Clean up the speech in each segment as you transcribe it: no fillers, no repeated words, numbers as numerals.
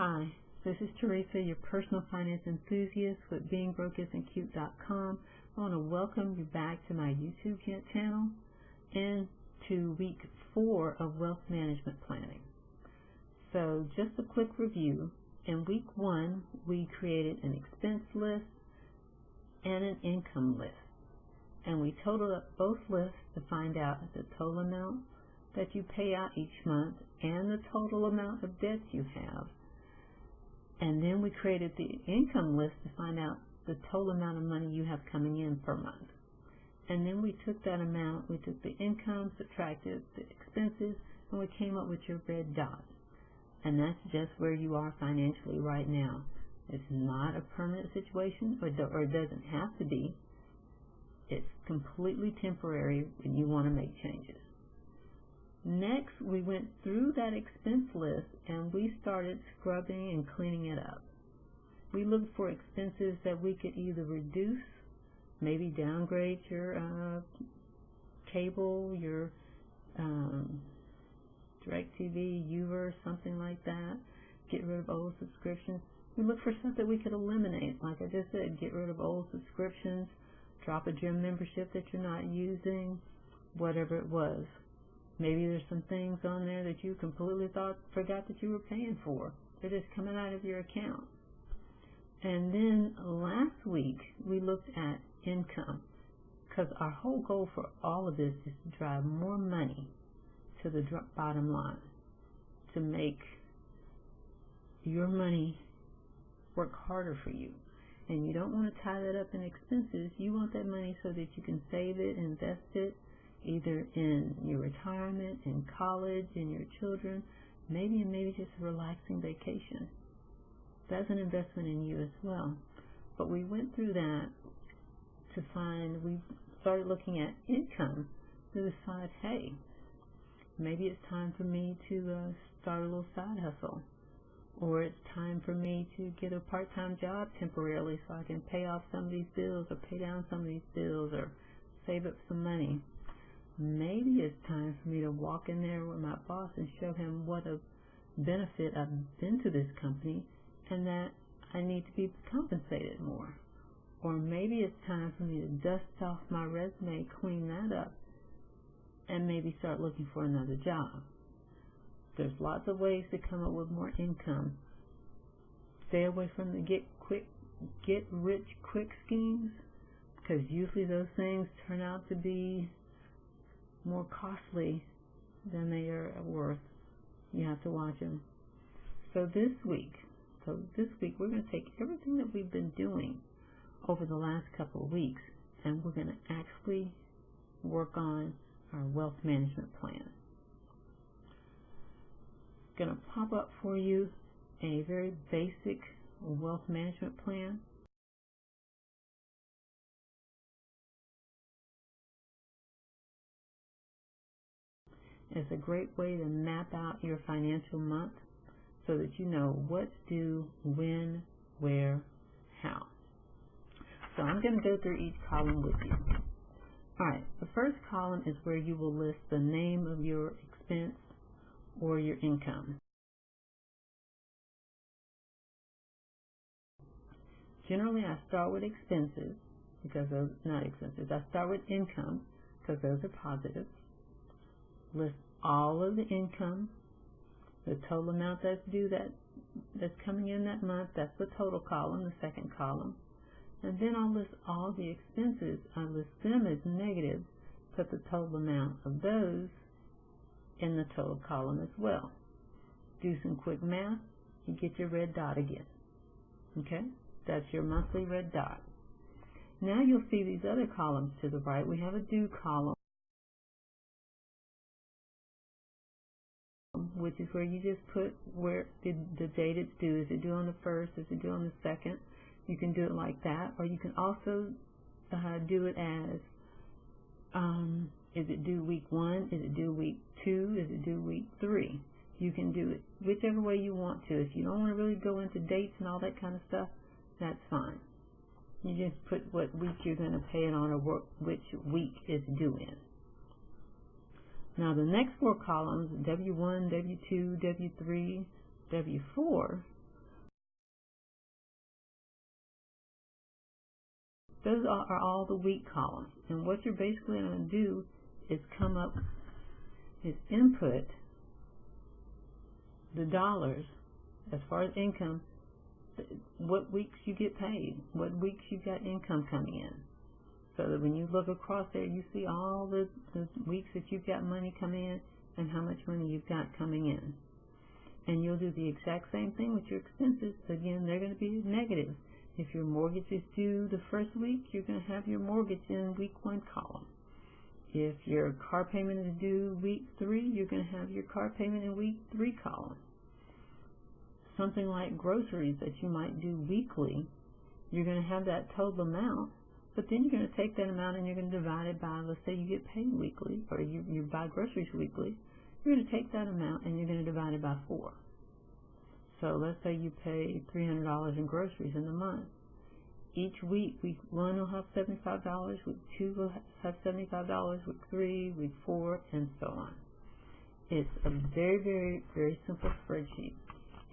Hi, this is Teresa, your personal finance enthusiast with beingbrokeisn'tcute.com. I want to welcome you back to my YouTube channel and to week 4 of wealth management planning. So just a quick review. In week 1, we created an expense list and an income list. And we totaled up both lists to find out the total amount that you pay out each month and the total amount of debts you have. And then we created the income list to find out the total amount of money you have coming in per month. And then we took that amount, we took the income, subtracted the expenses, and we came up with your red dot. And that's just where you are financially right now. It's not a permanent situation, or it doesn't have to be. It's completely temporary when you want to make changes. Next, we went through that expense list and we started scrubbing and cleaning it up. We looked for expenses that we could either reduce, maybe downgrade your cable, your DirecTV, Uverse, something like that, get rid of old subscriptions. We looked for stuff that we could eliminate. Like I just said, get rid of old subscriptions, drop a gym membership that you're not using, whatever it was. Maybe there's some things on there that you completely forgot that you were paying for. They're just coming out of your account. And then last week, we looked at income, because our whole goal for all of this is to drive more money to the bottom line, to make your money work harder for you. And you don't want to tie that up in expenses. You want that money so that you can save it, invest it, either in your retirement, in college, in your children, maybe just a relaxing vacation. That's an investment in you as well. But we went through that to find, we started looking at income to decide, hey, maybe it's time for me to start a little side hustle. Or it's time for me to get a part-time job temporarily so I can pay off some of these bills or pay down some of these bills or save up some money. Maybe it's time for me to walk in there with my boss and show him what a benefit I've been to this company and that I need to be compensated more. Or maybe it's time for me to dust off my resume, clean that up, and maybe start looking for another job. There's lots of ways to come up with more income. Stay away from the get rich quick schemes, because usually those things turn out to be more costly than they are worth. You have to watch them. So this week we're going to take everything that we've been doing over the last couple of weeks and we're going to actually work on our wealth management plan. Going to pop up for you a very basic wealth management plan. It's a great way to map out your financial month so that you know what's due, when, where, how. So I'm going to go through each column with you. Alright, the first column is where you will list the name of your expense or your income. Generally, I start with expenses because those not expenses. I start with income because those are positive. List all of the income, the total amount that's due that's coming in that month. That's the total column, the second column. And then I'll list all the expenses. I list them as negative. Put the total amount of those in the total column as well. Do some quick math. You get your red dot again. Okay? That's your monthly red dot. Now you'll see these other columns to the right. We have a due column, which is where you just put where the date it's due. Is it due on the 1st? Is it due on the 2nd? You can do it like that, or you can also do it as is it due week 1? Is it due week 2? Is it due week 3? You can do it whichever way you want to. If you don't want to really go into dates and all that kind of stuff, that's fine. You just put what week you're going to pay it on or which week it's due in. Now the next 4 columns, W1, W2, W3, W4, Those are all the week columns. And what you're basically going to do is input the dollars as far as income, what weeks you get paid, what weeks you got income coming in. So that when you look across there, you see all the weeks that you've got money coming in and how much money you've got coming in. And you'll do the exact same thing with your expenses. Again, they're going to be negative. If your mortgage is due the first week, you're going to have your mortgage in week 1 column. If your car payment is due week 3, you're going to have your car payment in week 3 column. Something like groceries that you might do weekly, you're going to have that total amount, but then you're going to take that amount and you're going to divide it by, let's say you get paid weekly, or you buy groceries weekly, you're going to take that amount and you're going to divide it by 4. So let's say you pay $300 in groceries in the month. Each week, week 1 will have $75, week 2 will have $75, week 3, week 4, and so on. It's a very, very, very simple spreadsheet.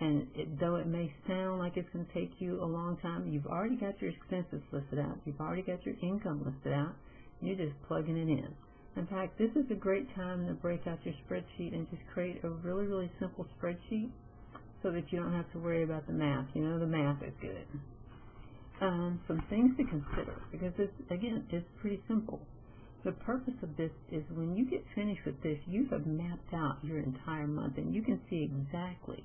And though it may sound like it's going to take you a long time, you've already got your expenses listed out. You've already got your income listed out. You're just plugging it in. In fact, this is a great time to break out your spreadsheet and just create a really, really simple spreadsheet so that you don't have to worry about the math. You know, the math is good. Some things to consider, because this, again, is pretty simple. The purpose of this is when you get finished with this, you have mapped out your entire month, and you can see exactly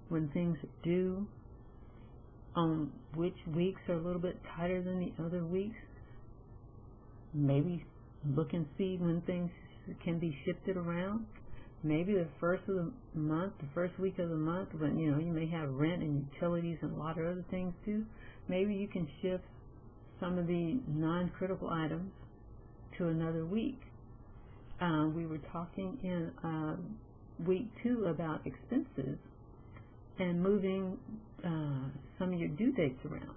when things are due, on which weeks are a little bit tighter than the other weeks. Maybe look and see when things can be shifted around. Maybe the first of the month, the first week of the month, when you may have rent and utilities and a lot of other things too, maybe you can shift some of the non-critical items to another week. We were talking in week 2 about expenses and moving some of your due dates around.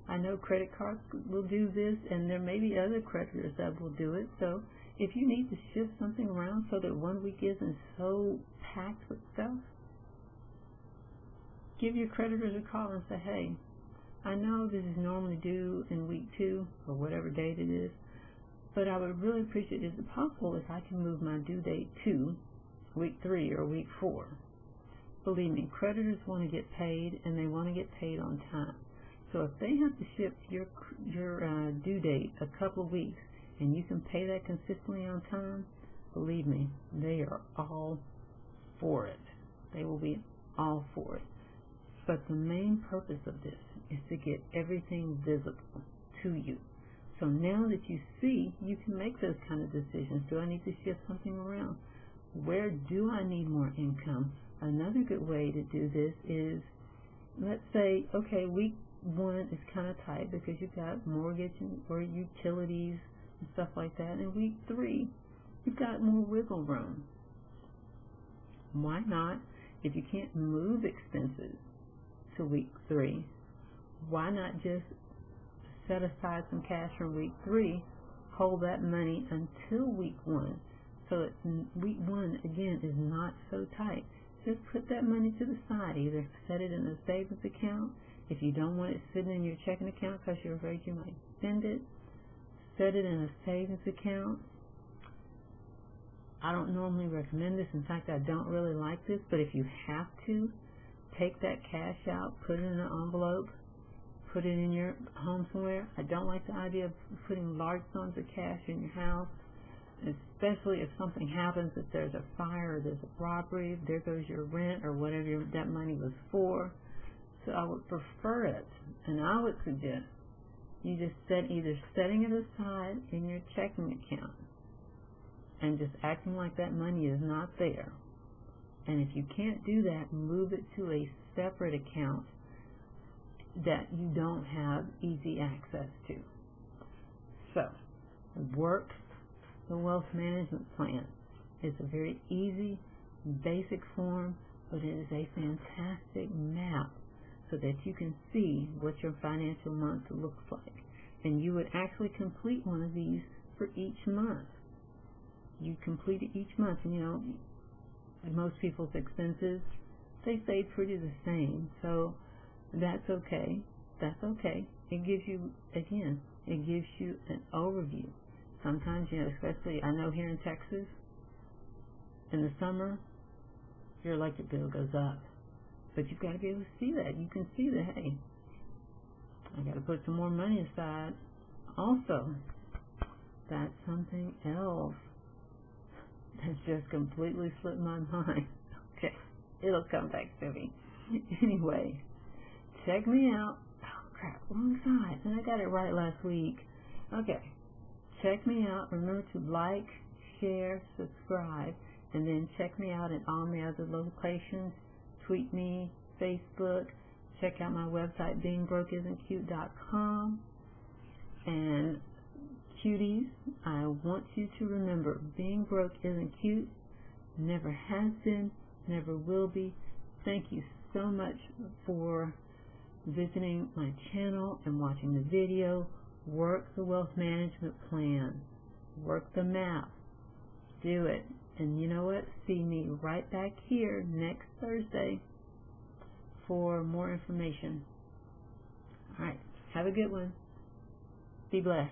I know credit cards will do this, and there may be other creditors that will do it. So if you need to shift something around so that one week isn't so packed with stuff, give your creditors a call and say, hey, I know this is normally due in week 2 or whatever date it is, but I would really appreciate, is it possible if I can move my due date to week 3 or week 4? Believe me, creditors want to get paid, and they want to get paid on time. So if they have to shift your due date a couple of weeks and you can pay that consistently on time, believe me, they are all for it. They will be all for it. But the main purpose of this is to get everything visible to you. So now that you see, you can make those kind of decisions. Do I need to shift something around? Where do I need more income? Another good way to do this is, let's say, okay, week 1 is kind of tight because you've got mortgage or utilities and stuff like that. And week 3, you've got more wiggle room. Why not, if you can't move expenses to week 3, why not just set aside some cash from week 3, hold that money until week 1, so that week 1, again, is not so tight. Just put that money to the side. Either set it in a savings account. If you don't want it sitting in your checking account because you're afraid you might spend it, set it in a savings account. I don't normally recommend this. In fact, I don't really like this, but if you have to, take that cash out, put it in an envelope, put it in your home somewhere. I don't like the idea of putting large sums of cash in your house, especially if something happens, if there's a fire or there's a robbery, there goes your rent or whatever that money was for. So I would prefer it, and I would suggest you just either setting it aside in your checking account and just acting like that money is not there. And if you can't do that, move it to a separate account that you don't have easy access to. So, work the wealth management plan. It's a very easy, basic form, but it is a fantastic map so that you can see what your financial month looks like. And you would actually complete one of these for each month. You complete it each month, and most people's expenses, they stay pretty the same. So that's okay. That's okay. It gives you, again, It gives you an overview. Sometimes, especially I know here in Texas, in the summer, your electric bill goes up. But you've got to be able to see that. You can see that, hey, I got to put some more money aside. Also, that's something else that's just completely slipped my mind. Okay, it'll come back to me. Anyway, check me out. Oh, crap, wrong side. And I got it right last week. Okay, check me out. Remember to like, share, subscribe, and then check me out at all my other locations. Tweet me, Facebook. Check out my website, beingbrokeisn'tcute.com. And cuties, I want you to remember, being broke isn't cute, never has been, never will be. Thank you so much for visiting my channel and watching the video. Work the wealth management plan. Work the map. Do it. And you know what? See me right back here next Thursday for more information. All right. Have a good one. Be blessed.